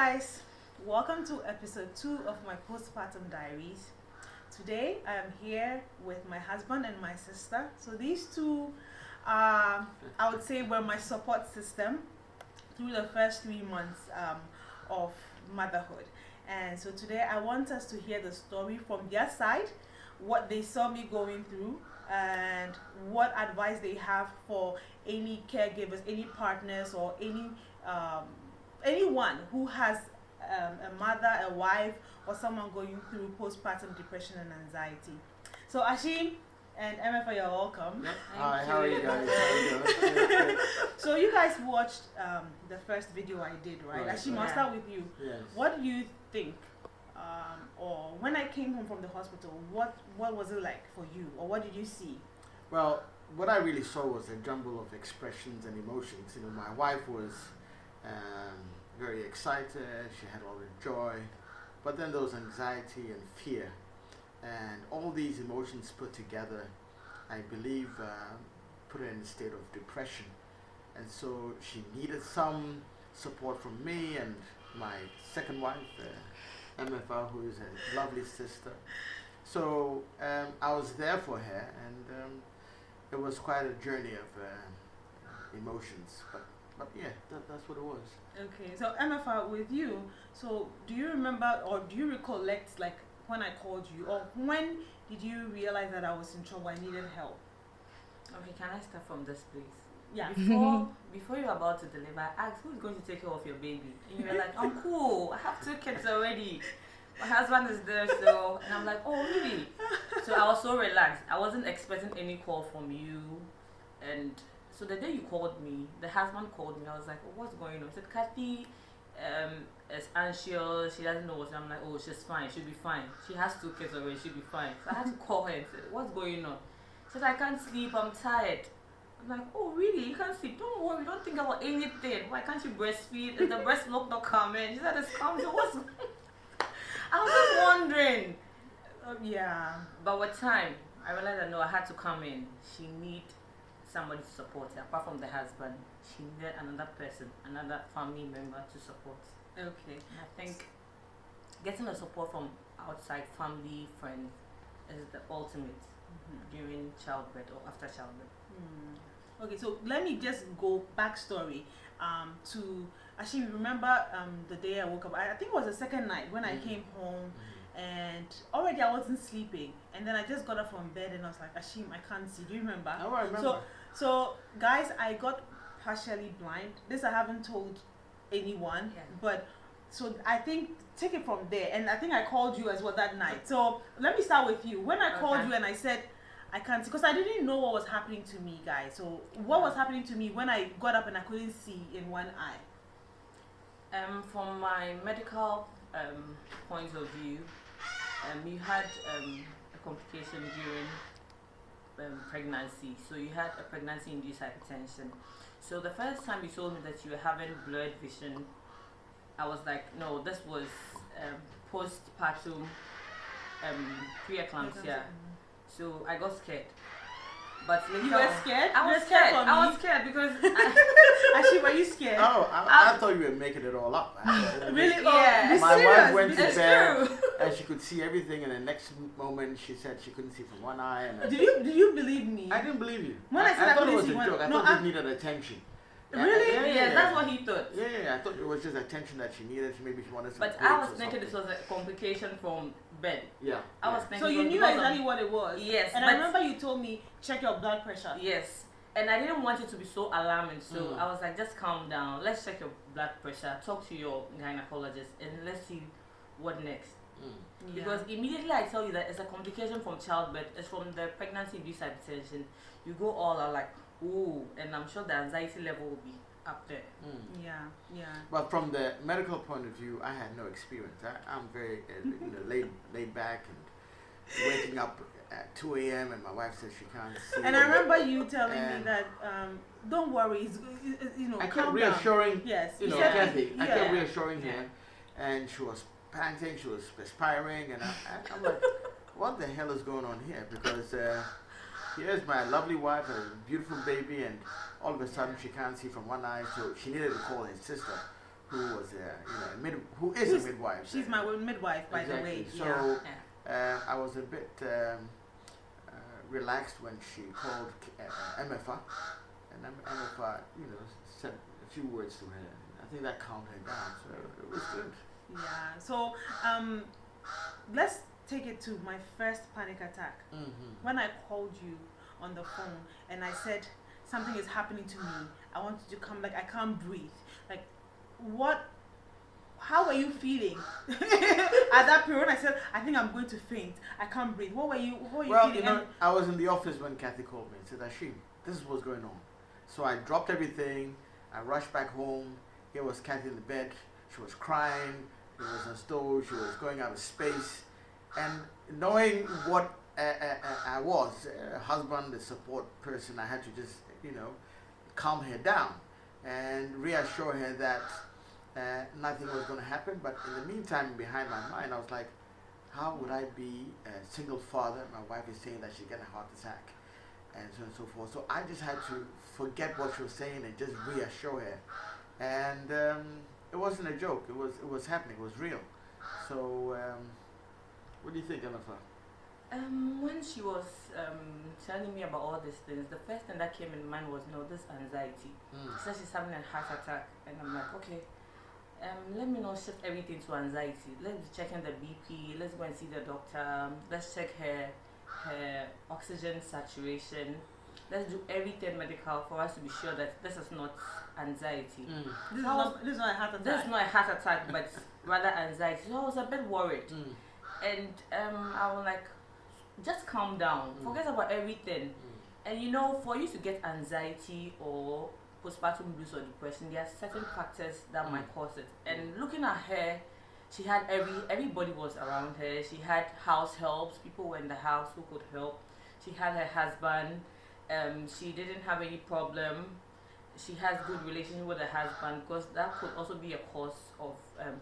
guys, welcome to episode 2 of my postpartum diaries. Today I am here with my husband and my sister. So these two, I would say, were my support system through the first 3 months of motherhood. And so today I want us to hear the story from their side, what they saw me going through, and what advice they have for any caregivers, any partners, or anyone who has a mother, a wife, or someone going through postpartum depression and anxiety. So Ashim and MF, you're welcome. Yep. Hi, how are you guys? How are you doing? So you guys watched the first video I did, right? Right, Ashim, right. I'll start with you. Yes. What do you think? Or when I came home from the hospital, what was it like for you, or what did you see? Well, what I really saw was a jumble of expressions and emotions. You know, my wife was very excited. She had all the joy, but then there was anxiety and fear, and all these emotions put together, I believe, put her in a state of depression. And so she needed some support from me and my second wife, MFR, who is a lovely sister. So I was there for her, and it was quite a journey of emotions. But yeah, that's what it was. Okay, so MFR, with you, so do you remember or do you recollect, like, when I called you, or when did you realize that I was in trouble, I needed help? Okay, can I start from this place? Yeah. Before you're about to deliver, I asked who's going to take care of your baby. And you were like, I'm cool. I have 2 kids already. My husband is there, so and I'm like, oh really? So I was so relaxed. I wasn't expecting any call from you. And so the day you called me, the husband called me. I was like, oh, what's going on? He said, Kathy is anxious. She doesn't know what. I'm like, oh, she's fine. She'll be fine. She has 2 kids already. She'll be fine. So I had to call her and say, what's going on? She said, I can't sleep. I'm tired. I'm like, oh really? You can't sleep? Don't worry, don't think about anything. Why can't you breastfeed? Is the breast milk not coming? She said it's coming. So what's I was just wondering. Yeah. But with time, I realized that no, I had to come in. She need somebody to support her. Apart from the husband, she needed another person, another family member to support. Okay. And I think getting the support from outside family, friends is the ultimate during childbirth or after childbirth. Okay, so let me just go backstory to actually remember the day I woke up. I think it was the second night when I came home, and already I wasn't sleeping, and then I just got up from bed and I was like, Ashim, I can't see. Do you remember? Oh, I remember. So guys, I got partially blind. This I haven't told anyone, but so I think take it from there. And I think I called you as well that night. So let me start with you. When I called you and I said I can't see, because I didn't know what was happening to me, guys. So what was happening to me when I got up and I couldn't see in one eye? From my medical point of view, you had a complication during pregnancy. So you had a pregnancy-induced hypertension. So the first time you told me that you were having blurred vision, I was like, no, this was postpartum preeclampsia. So I got scared. But You were scared? I was scared. I was scared because Actually, were you scared? Oh, I thought you were making it all up. Really? Yeah. Be My serious. wife went to It's bed true. and she could see everything, and the next moment she said she couldn't see from one eye. And Did you believe me? I didn't believe you. When I said I thought it couldn't was see a one- joke. I no, thought you needed attention. Really? Yeah, that's what he thought. Yeah, I thought it was just attention that she needed. Maybe she wanted some. But grapes I was or thinking this something. was a complication from bed. Yeah. I was thinking. So you it was knew because of- exactly what it was? Yes, And I but- remember you told me, check your blood pressure. Yes. And I didn't want it to be so alarming, so Mm. I was like, just calm down. Let's check your blood pressure. Talk to your gynecologist, and let's see what next. Mm. Because immediately I tell you that it's a complication from childbirth. It's from the pregnancy-induced hypertension. You go all out like, ooh, and I'm sure the anxiety level will be up there. Mm. Yeah. But from the medical point of view, I had no experience. I'm very laid back and waking up at 2 a.m. and my wife says she can't see. And I remember you telling me And that, don't worry, I kept calm down. reassuring, Yes. you know, said- Kathy. I kept yeah. reassuring her, and she was panting, she was perspiring, and I'm like, what the hell is going on here? Because here's my lovely wife, a beautiful baby, and all of a sudden she can't see from one eye, so she needed to call her sister, who was who is a midwife. She's my midwife, by the way. So I was a bit relaxed when she called MFA, and MFA, said a few words to her. I think that calmed her down, so it was good. Yeah. So let's take it to my first panic attack. When I called you on the phone and I said something is happening to me, I want you to come. Like I can't breathe. Like how were you feeling at that period? I said, I think I'm going to faint. I can't breathe. What were you feeling? I was in the office when Kathy called me and said, Ashim, this is what's going on. So I dropped everything. I rushed back home. Here was Kathy in the bed. She was crying. It was on stove. She was going out of space. And knowing what I was, a husband, a support person, I had to just, calm her down and reassure her that nothing was going to happen. But in the meantime, behind my mind, I was like, how would I be a single father? My wife is saying that she's getting a heart attack and so on and so forth. So I just had to forget what she was saying and just reassure her. And it wasn't a joke. It was happening. It was real. So what do you think, Jennifer? When she was telling me about all these things, the first thing that came in mind was, this anxiety. She said she's having a heart attack, and I'm like, okay, let me not shift everything to anxiety. Let's be checking the BP. Let's go and see the doctor. Let's check her oxygen saturation. Let's do everything medical for us to be sure that this is not anxiety. This is not a heart attack. This is not a heart attack, but rather anxiety. So I was a bit worried, and I was like, just calm down, forget about everything. And for you to get anxiety or postpartum blues or depression, there are certain factors that might cause it. And looking at her, she had everybody was around her. She had house helps, people were in the house who could help. She had her husband. She didn't have any problem. She has good relationship with her husband, because that could also be a cause of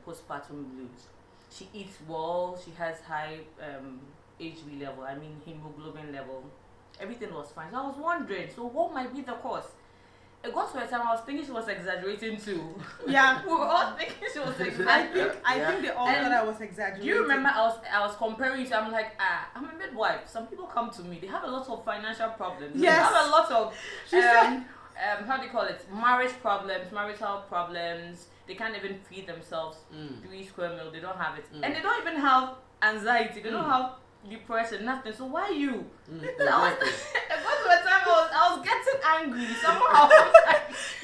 postpartum blues. She eats well. She has high HB level, hemoglobin level. Everything was fine. So I was wondering, so what might be the cause? It got to a time I was thinking she was exaggerating too. Yeah. We were all thinking she was exaggerating. I think they all thought I was exaggerating. Do you remember I was comparing to, I'm like, I'm a midwife. Some people come to me, they have a lot of financial problems. Yes. They have a lot of She said, how do you call it? Marriage problems, marital problems. They can't even feed themselves 3 square meals. They don't have it. And they don't even have anxiety. They don't have depression, nothing. So why you? Exactly. It got to a time I was getting angry somehow.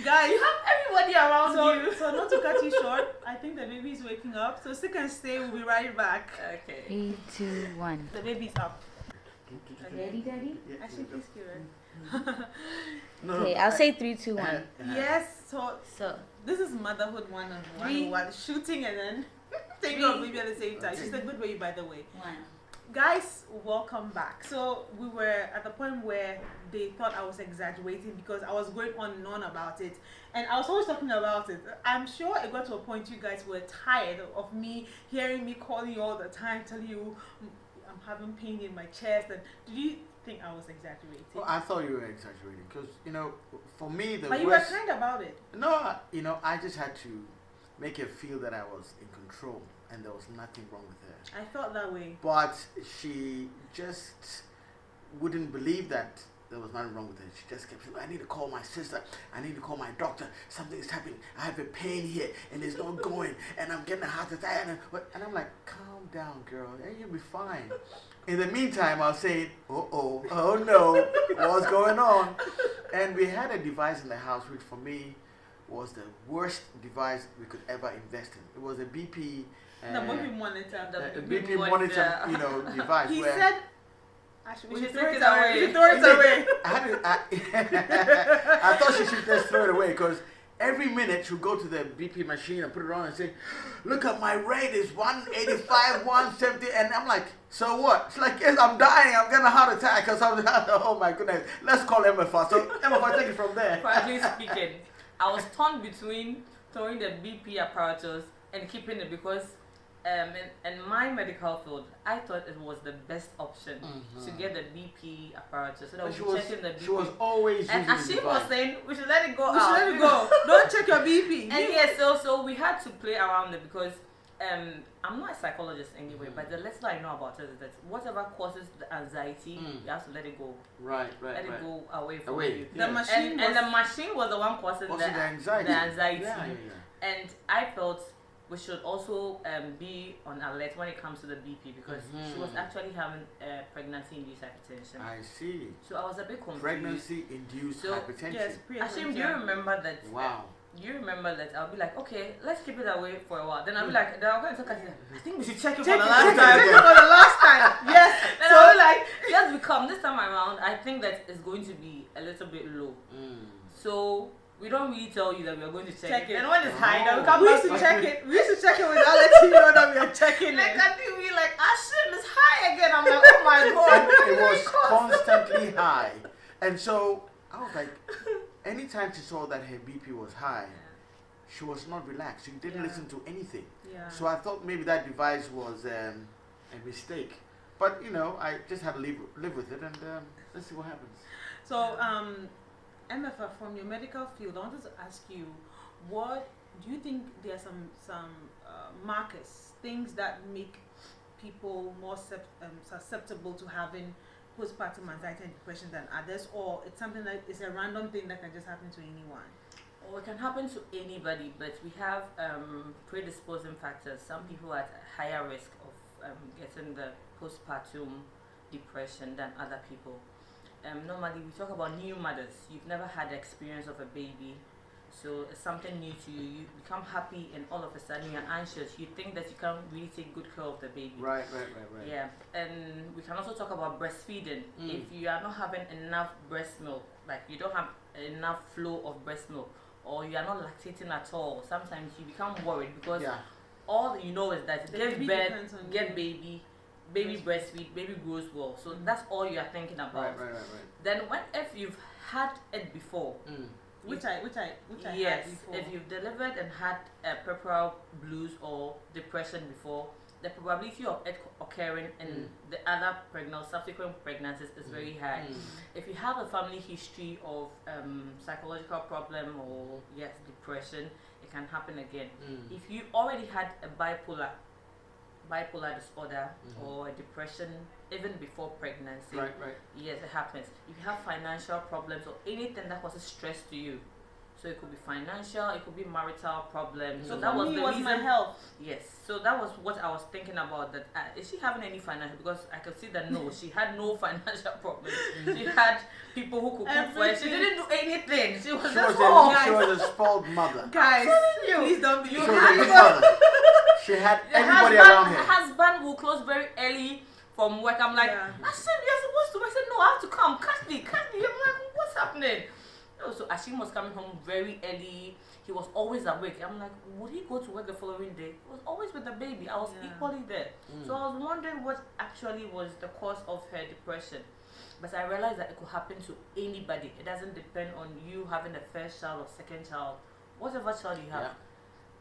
guys, You have everybody around you. So not to cut you short, I think the baby is waking up. So stick and stay. We'll be right back. Okay. 3, 2, 1. The baby's up. Ready, Daddy? Actually, please give it. Okay, I'll say 3, 2, 1. Yes. So So, this is motherhood 101. Shooting and then taking on baby at the same time. She's a good baby, by the way. 1. Guys, welcome back. So we were at the point where they thought I was exaggerating because I was going on and on about it, and I was always talking about it. I'm sure it got to a point you guys were tired of me hearing me calling you all the time, telling you I'm having pain in my chest. And did you think I was exaggerating? Well, I thought you were exaggerating because for me but you were kind about it. No, I just had to make her feel that I was in control and there was nothing wrong with her. I felt that way. But she just wouldn't believe that there was nothing wrong with her. She just kept saying, I need to call my sister. I need to call my doctor. Something is happening. I have a pain here and it's not going and I'm getting a heart attack. And I'm like, calm down, girl. And you'll be fine. In the meantime, I'll say, oh no, what's going on? And we had a device in the house which for me was the worst device we could ever invest in. It was a BP. The BP monitor. The BP monitor, device. He where said, we should throw it away. We should throw it away. I thought she should just throw it away because every minute she'll go to the BP machine and put it on and say, look at my rate is 185, 170. And I'm like, so what? She's like, yes, I'm dying. I'm getting a heart attack or something. Oh my goodness. Let's call MFA. So MFA, take it from there. Frankly speaking, I was torn between throwing the BP apparatus and keeping it because in my medical field, I thought it was the best option to get the BP apparatus so that we checking the BP. She was always and using Ashim the was device. saying we should let it go We should out. let it go. Don't check your BP. And yes, so we had to play around it because I'm not a psychologist anyway, but the little I know about it is that whatever causes the anxiety, you have to let it go. Right. Let it go away from you. The machine And the machine was the one causing the anxiety. The anxiety. Yeah. And I felt we should also be on alert when it comes to the BP because she was actually having pregnancy-induced hypertension. I see. So I was a bit confused. Pregnancy-induced hypertension. Yes, Ashim, do you remember that? Wow. You remember that I'll be like, okay, let's keep it away for a while. Then I'll be like, then I'll go and talk. I think we should check it for the last time. Check it for the last time. Yes. Then So I'll be like, yes, we come this time around. I think that it's going to be a little bit low. So we don't really tell you that we are going to check it. And when it's high, then we come we back used to check it. We used to check it without letting you know that we are checking Like it. I think we like, Ashim is high again. I'm like, oh my god. It was constantly high, and so I was like, anytime she saw that her BP was high, she was not relaxed. She didn't listen to anything. Yeah. So I thought maybe that device was a mistake. But I just had to live with it, and let's see what happens. So, MFA, from your medical field, I wanted to ask you, what do you think there are some markers, things that make people more susceptible to having postpartum anxiety and depression than others, or it's something that is a random thing that can just happen to anyone? Well, it can happen to anybody, but we have predisposing factors. Some people are at a higher risk of getting the postpartum depression than other people. Normally, we talk about new mothers. You've never had the experience of a baby, so it's something new to you. You become happy, and all of a sudden you're anxious. You think that you can't really take good care of the baby. Right. Yeah, and we can also talk about breastfeeding. If you are not having enough breast milk, like you don't have enough flow of breast milk, or you are not lactating at all, sometimes you become worried because all you know is that give birth, get baby breastfeed, baby grows well. So that's all you are thinking about. Right. Then if you've had it before, Which I yes, had before. if you've delivered and had puerperal blues or depression before, the probability of it occurring in the other subsequent pregnancies is very high. If you have a family history of psychological problem or depression, it can happen again. If you already had a bipolar disorder or a depression even before pregnancy, Right. yes, it happens. If you have financial problems or anything that causes stress to you, so it could be financial, it could be marital problems. So that for was me, the it was reason. my health. Yes, so that was what I was thinking about. That is she having any financial? Because I could see that no, she had no financial problems. She had people who could cook for her. She didn't do anything. She was just home. She was a spoiled mother. Guys, please don't be. She was a good mother. She had everybody around her. Her husband will close very early from work. I'm like, I said you're supposed to. I said no, I have to come. Catch me. I'm like, what's happening? No, so Ashim was coming home very early. He was always awake. I'm like, would he go to work the following day? He was always with the baby. I was equally there. So I was wondering what actually was the cause of her depression. But I realized that it could happen to anybody. It doesn't depend on you having a first child or second child. Whatever child you have,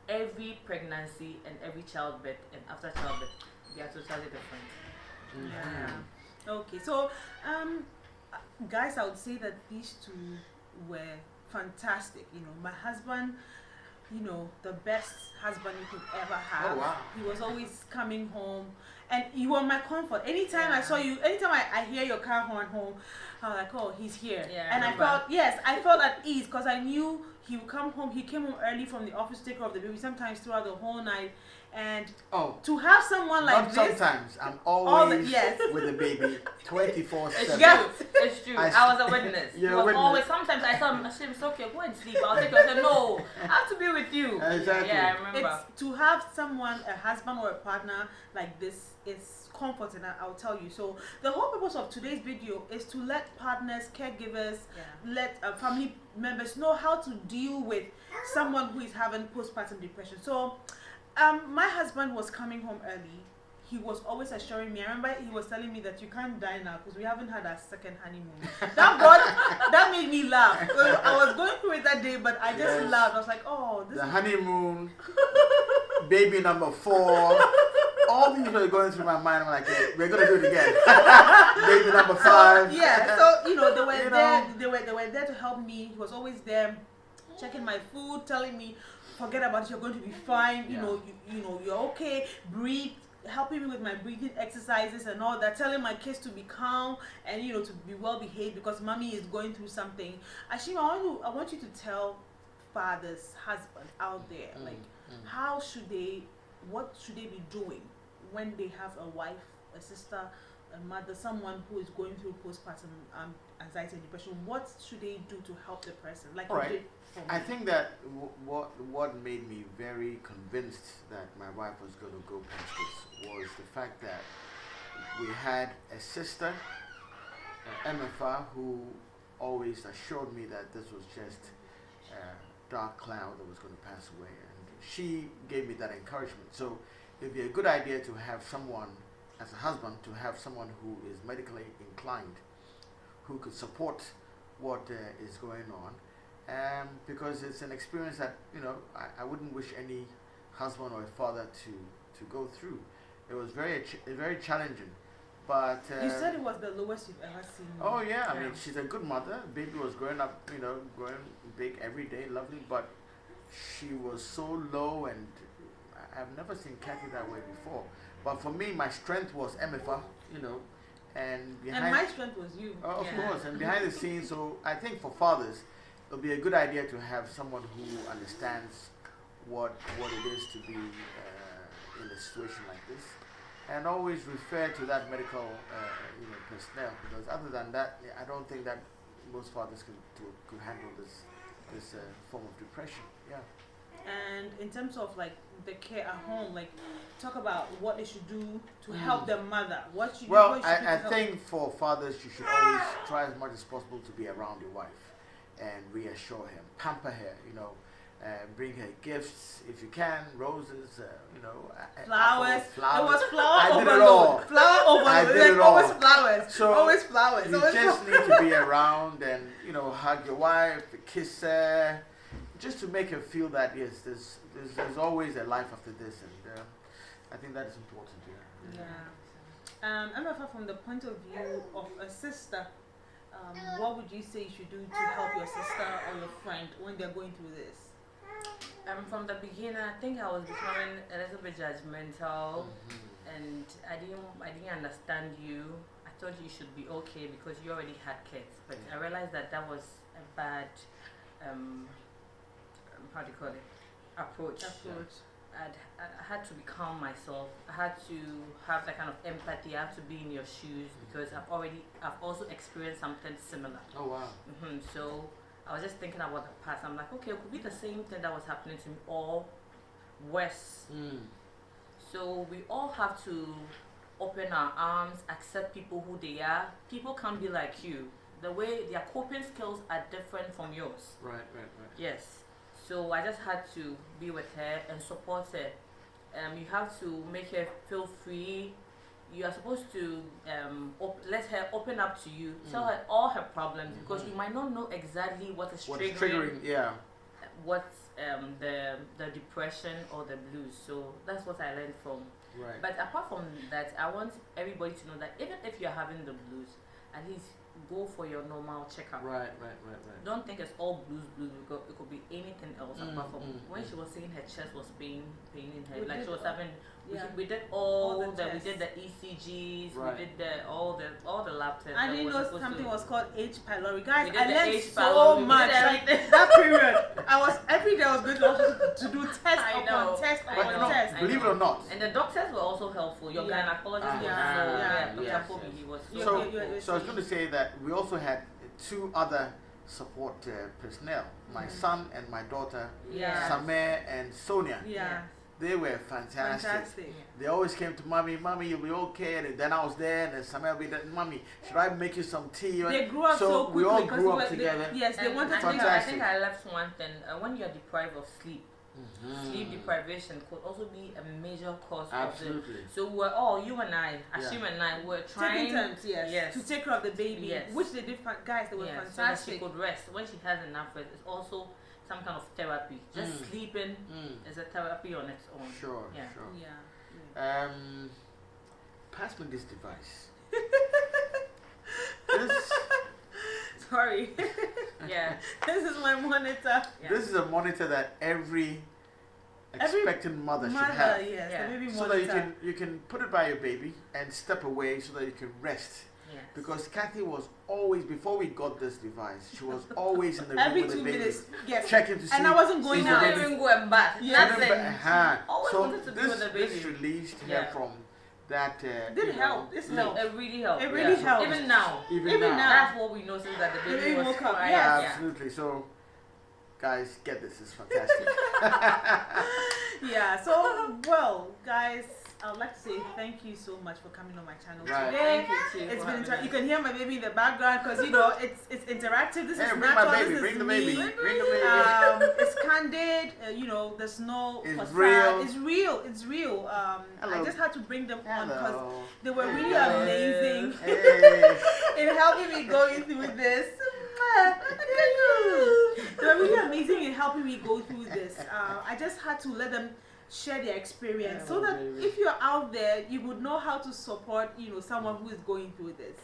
every pregnancy and every childbirth and after childbirth, they are totally different. Yeah. Okay, so guys, I would say that these two were fantastic. My husband, the best husband you could ever have. Oh, wow. He was always coming home, and you were my comfort. Anytime I saw you, anytime I hear your car horn home, I was like, oh, he's here. Yeah, and I felt at ease because I knew he would come home. He came home early from the office to take care of the baby, sometimes throughout the whole night. And to have someone like not this, sometimes, I'm always with the baby 24/7. It's true. I was a witness. You're He a was witness. always. Sometimes I saw him. I said, "It's okay, go and sleep." I'll take you. I said, "No, I have to be with you." Exactly. Yeah, I remember. it's to have someone, a husband or a partner like this is comforting. I'll tell you. So the whole purpose of today's video is to let partners, caregivers, let family members know how to deal with someone who is having postpartum depression. So my husband was coming home early. He was always assuring me. I remember he was telling me that you can't die now because we haven't had our second honeymoon. That made me laugh. I was going through it that day, but I just laughed. I was like, oh, this The is honeymoon, baby number 4, all these were going through my mind. I'm like, hey, we're gonna do it again. Baby number 5. Yeah, so they were You there. know. They were there to help me. He was always there, checking my food, telling me, "Forget about it. You're going to be fine. Yeah. You know, you're okay. Breathe." Helping me with my breathing exercises and all that, telling my kids to be calm and to be well behaved because mommy is going through something. Ashima, I want you to tell fathers, husbands out there, what should they be doing when they have a wife, a sister, a mother, someone who is going through postpartum anxiety and depression? What should they do to help the person? Like All you right. did for me. I think that what made me very convinced that my wife was going to go past this was the fact that we had a sister, MFA, who always assured me that this was just a dark cloud that was going to pass away, and she gave me that encouragement. So it'd be a good idea to have someone, as a husband, to have someone who is medically inclined, who could support what is going on. Because it's an experience that I wouldn't wish any husband or a father to go through. It was very challenging, but You said it was the lowest you've ever seen. oh yeah, I mean she's a good mother. Baby was growing up, growing big every day, lovely. But she was so low, and I've never seen Kathy that way before. But for me, my strength was MFA, and behind. And my strength was you. Of course, and behind the scenes. So I think for fathers, it'll be a good idea to have someone who understands what it is to be in a situation like this, and always refer to that medical personnel, because other than that, I don't think that most fathers could handle this form of depression. Yeah. And in terms of like the care at home, like talk about what they should do to help the mother. What should Well, what should I help? think for fathers, you should always try as much as possible to be around your wife and reassure him, pamper her, bring her gifts if you can, roses, Flowers. flowers. It was flower I did it overload. all. Flower I overload. did it Like, always all. flowers. So always flowers. You Always just need to be around and hug your wife, kiss her, just to make her feel that yes, there's always a life after this, and I think that is important. Yeah. Emma, from the point of view of a sister, what would you say you should do to help your sister or your friend when they're going through this? From the beginning, I think I was becoming a little bit judgmental, and I didn't understand you. I thought you should be okay because you already had kids, but I realized that was a bad, how do you call it, approach. I had to become myself. I had to have that kind of empathy. I have to be in your shoes because I've also experienced something similar. Oh wow. So I was just thinking about the past. I'm like, okay, it could be the same thing that was happening to me or worse. So we all have to open our arms, accept people who they are. People can't be like you. The way their coping skills are different from yours. Right. Yes. So I just had to be with her and support her. You have to make her feel free. You are supposed to let her open up to you, tell her all her problems, because you might not know exactly what is triggering yeah. what's the depression or the blues. So that's what I learned from. Right. But apart from that, I want everybody to know that even if you're having the blues, at least go for your normal checkup. Right. Don't think it's all blues. It could be anything else apart from when she was saying her chest was paining her, like she was having. We did all the we tests. did the ECGs, Right. we did all the lab tests. I that didn't we're know supposed something to. was called H. pylori. Guys, We did I the learned H. so pylori, we did much. Like, everything. that period, every day I was going to hospital to do test I know. upon test I But upon know. test. believe it or not. And the doctors were also helpful. Your Yeah. gynecologist Ah, was yeah, Dr. yes, Kobe, yes. he was Yeah, So, yeah. so I was going to say that we also had 2 other support personnel. My son and my daughter, Yeah. Sameh and Sonia. Yeah. They were fantastic. Fantastic. They always came to mommy, you'll be okay. And then I was there, and then Sameh will be there, mommy, should I make you some tea? They grew up so quickly. we all 'cause grew we up were- together. Yes, they And wanted I to think, help. I think I left one thing. When you are deprived of sleep, sleep deprivation could also be a major cause of Absolutely. it. So we're all, you and I, Ashim and I, were trying Taking turns, yes, to take care of the baby, Yes. which they did. Guys, they were so that she fantastic. could rest. When she has enough rest, it's also some kind of therapy. Just sleeping is a therapy on its own. Sure, Yeah. sure. Yeah. Pass me this device. This, Sorry. Yeah. This is my monitor. Yeah. this is a monitor that every expectant mother should have. Yes, Yeah. the baby So monitor. that you can put it by your baby and step away so that you can rest. Yes. Because Kathy was always, before we got this device, she was always in the room Every with 2 the baby, minutes, yes. checking to see. And I wasn't going is the out. Now baby- even go and bath. Yeah. Nothing. Always So wanted to be with the this baby. released her Yeah. from that. Did you know, help. It's no, help. It really helped. It really helped. Even now. Even now. That's what we noticed that the baby baby was woke up, quiet. yes. Yeah. Absolutely. So, guys, get this. It's fantastic. Yeah, so, well, guys, I would like to say thank you so much for coming on my channel Right. today. Thank you too. It's for been having us. you can hear my baby in the background because you know it's interactive. This Hey, is bring natural. my baby. This Bring is the me. baby. Bring the baby. It's candid. You know, there's no It's facade. real. It's real. It's real. I Hello. just had to bring them on because Hello. they were really Hello. amazing Hey. in helping me going through this. They were really amazing in helping me go through this. I just had to let them share their experience so that baby. if you're out there, you would know how to support, you know, someone who is going through this.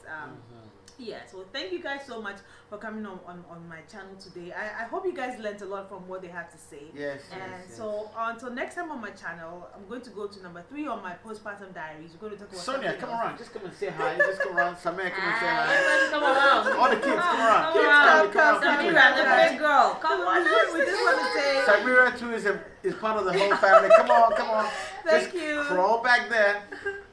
Yeah, so thank you guys so much for coming on my channel today. I hope you guys learned a lot from what they had to say. Yes. And yes, so until next time on my channel, I'm going to go to number 3 on my postpartum diaries. We're going to talk about Sonia, something come else. around. Just come and say hi. Just come around. Samir, come and say hi. Everybody come around. All the kids, come around. Come Kids, around. come Come, quickly. Samira, the big girl. Come on. We just want to say Samira too is part of the whole family. Come on, come on. thank Just you. crawl back there.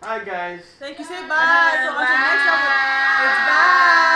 Hi guys. Thank you. Say bye. So until next time, Bye. it's bye.